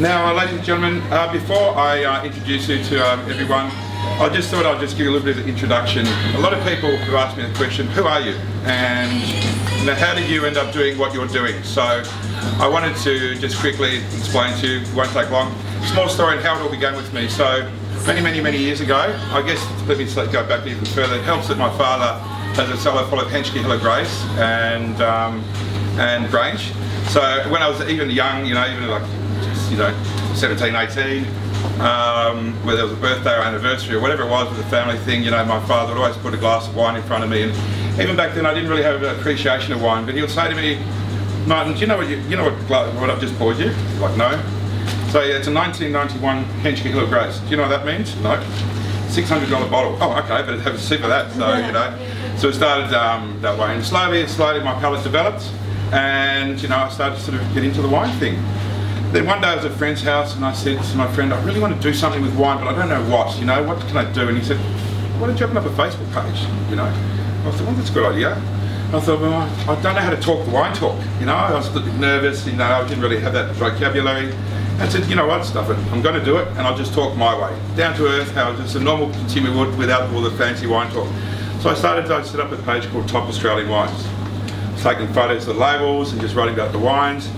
Now, ladies and gentlemen, before I introduce you to everyone, I just thought I'd just give you a little bit of an introduction. A lot of people have asked me the question, who are you? And how did you end up doing what you're doing? So I wanted to just quickly explain to you, it won't take long, small story on how it all began with me. So many years ago, I guess, let me go back even further, it helps that my father has a cellar full of Henschke Hill of Grace and Grange. So when I was even young, even like, 17, 18, whether it was a birthday or anniversary or whatever it was with the family thing, my father would always put a glass of wine in front of me, and even back then I didn't really have an appreciation of wine, but he would say to me, Martin, do you know what I've just poured you? Like, no. So yeah, it's a 1991 Henschke Hill of Grace. Do you know what that means? No. $600 bottle. Oh, okay, but have a sip of that. So, So it started that way, and slowly my palate developed, and I started to sort of get into the wine thing. Then one day I was at a friend's house and I said to my friend, I really want to do something with wine, but I don't know what, what can I do? And he said, why don't you open up a Facebook page, I thought, well, that's a good idea. And I thought, well, I don't know how to talk the wine talk, I was a little bit nervous, I didn't really have that vocabulary. I said, you know what, stuff it, I'm going to do it, and I'll just talk my way. Down to earth, how just a normal consumer would without all the fancy wine talk. So I set up a page called Top Australian Wines. I was taking photos of the labels and just writing about the wines.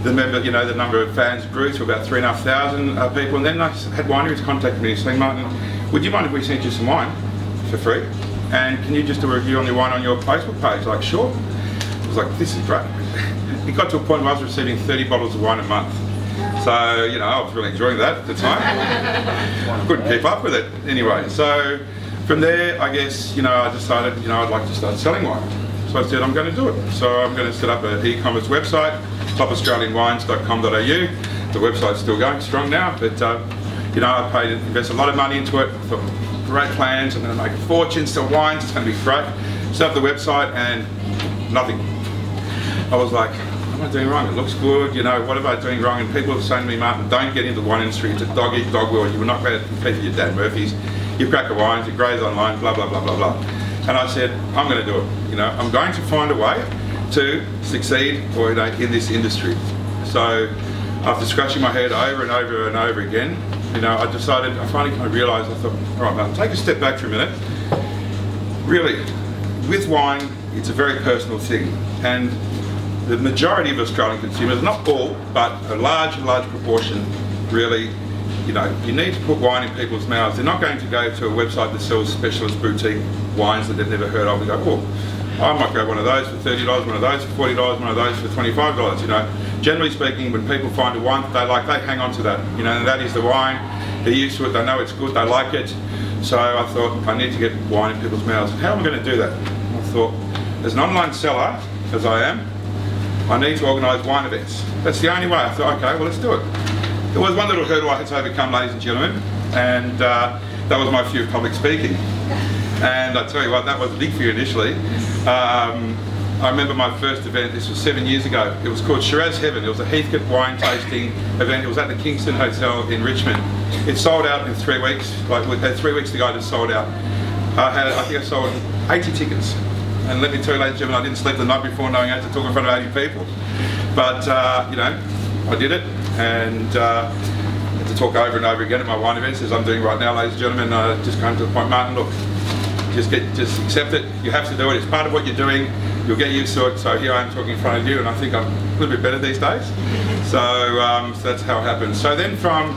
The number of fans grew to about 3,500 people, and then I had wineries contact me saying, Martin, would you mind if we sent you some wine for free? And can you just do a review on your wine on your Facebook page? Like, sure. I was like, this is great. It got to a point where I was receiving 30 bottles of wine a month. So, I was really enjoying that at the time. Couldn't keep up with it anyway. So from there, I guess, I decided, I'd like to start selling wine. So I said, I'm going to do it. So I'm going to set up an e-commerce website, topaustralianwines.com.au. The website's still going strong now, but I invested a lot of money into it. I thought, great plans, I'm going to make a fortune, sell wines, it's going to be great. Set up the website and nothing. I was like, what am I doing wrong? It looks good, what am I doing wrong? And people have saying to me, Martin, don't get into the wine industry, it's a dog-eat-dog world, you will not be able to compete with your Dan Murphy's, you've cracked the wines, it grows online, blah, blah, blah, blah, blah. And I said, I'm going to do it, I'm going to find a way to succeed in this industry. So after scratching my head over and over and over again, I finally realised, I thought, all right, Martin, take a step back for a minute. Really, with wine, it's a very personal thing, and the majority of Australian consumers, not all, but a large proportion, really, you need to put wine in people's mouths. They're not going to go to a website that sells specialist boutique wines that they've never heard of and go, oh, I might grab one of those for $30, one of those for $40, one of those for $25. Generally speaking, when people find a wine that they like, they hang on to that. And that is the wine. They're used to it. They know it's good. They like it. So I thought I need to get wine in people's mouths. How am I going to do that? I thought, as an online seller, as I am, I need to organise wine events. That's the only way. I thought, okay, well, let's do it. There was one little hurdle I had to overcome, ladies and gentlemen, and that was my fear of public speaking. And I tell you what, that was a big fear initially. I remember my first event, this was 7 years ago. It was called Shiraz Heaven. It was a Heathcote wine tasting event. It was at the Kingston Hotel in Richmond. It sold out in 3 weeks. Like, we had 3 weeks to go, it just sold out. I think I sold 80 tickets. And let me tell you, ladies and gentlemen, I didn't sleep the night before knowing I had to talk in front of 80 people. But, I did it, and had to talk over and over again at my wine events, as I'm doing right now, ladies and gentlemen. Just came to the point, Martin, look, just accept it. You have to do it. It's part of what you're doing. You'll get used to it. So here I am talking in front of you, and I think I'm a little bit better these days. So that's how it happened. So then from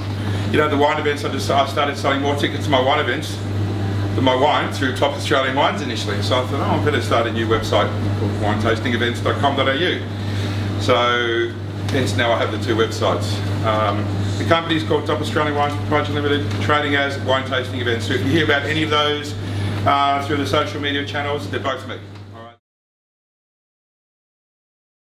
the wine events, I started selling more tickets to my wine events than my wine through Top Australian Wines initially. So I thought, oh, I better start a new website called winetastingevents.com.au. So hence now I have the two websites. The company is called Top Australian Wines Proprietary Limited, trading as Wine Tasting Events. So if you hear about any of those through the social media channels, they're both me.